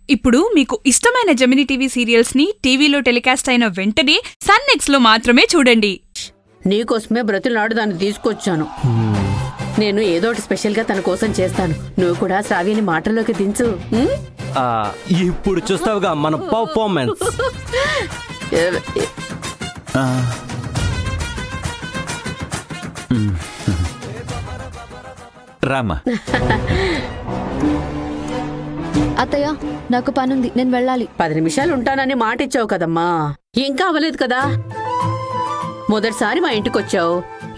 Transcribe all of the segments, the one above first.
ఇప్పుడు మీకు ఇష్టమైన జెమినీ టీవీ సీరియల్స్ ని టీవీలో టెలికాస్ట్ అయిన వెంటనే సన్ నెక్స్ట్ లో మాత్రమే చూడండి. నీకోసమే బ్రతులాడు దాన్ని తీసుకొచ్చాను. నేను ఏదోటి స్పెషల్ గా తన కోసం చేస్తాను. నువ్వు కూడా శ్రావ్యని మాటల్లోకి దించు. ఇప్పుడు చూస్తావుగా మన పర్ఫార్మెన్స్. రామా. అత్తయ్య, నాకు పనుంది, నేను వెళ్ళాలి. 10 నిమిషాలు ఉంటానని మాట ఇచ్చావు కదమ్మా, ఇంకా అవ్వలేదు కదా. మొదటిసారి మా ఇంటికొచ్చావు,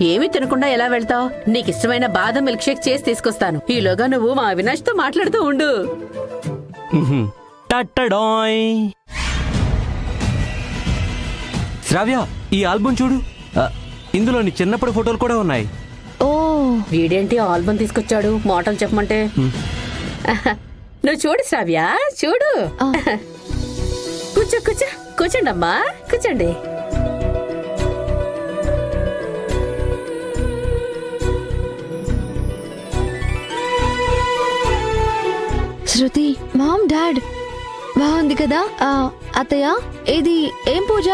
ఏమీ తినకుండా ఎలా వెళ్తావు? నీకిష్టమైన బాదం మిల్క్ షేక్ చేసి తీసుకొస్తాను. ఈలోగా నువ్వు మా అవినాష్ తో మాట్లాడుతూ ఉండు. శ్రావ్య, ఈ ఆల్బమ్ చూడు, ఇందులో నీ చిన్నప్పుడు ఫోటోలు కూడా ఉన్నాయి. ఓ, వీడేంటి ఆల్బమ్ తీసుకొచ్చాడు మాటలు చెప్పమంటే? నువ్వు చూడు శ్రావ్య, చూడు. కూర్చో కూర్చో, కూర్చోండి అమ్మా, కూర్చోండి. శృతి, మామ్, డాడ్, బాగుంది కదా? అత్తయ్య, ఇది ఏం పూజ?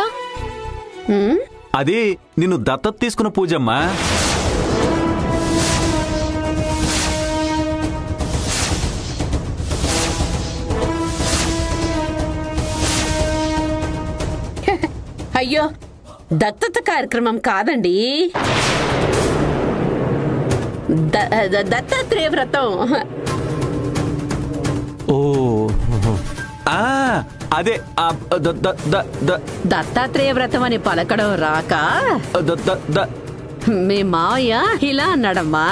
అది నిన్ను దత్తత తీసుకున్న పూజమ్మా. అయ్యో, దత్తత కార్యక్రమం కాదండి, దత్తాత్రేయ వ్రతం. ఓ, అదే దత్తాత్రేయ వ్రతం అని పలకడం రాక మీ మావయ్య ఇలా అన్నాడమ్మా.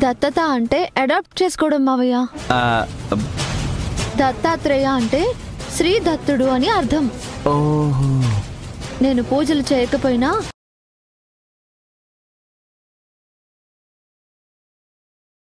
దత్తత అంటే అడాప్ట్ చేసుకోవడం మావయ్య. దత్తాత్రేయ అంటే శ్రీ దత్తుడు అని అర్థం. నేను పూజలు చేయకపోయినా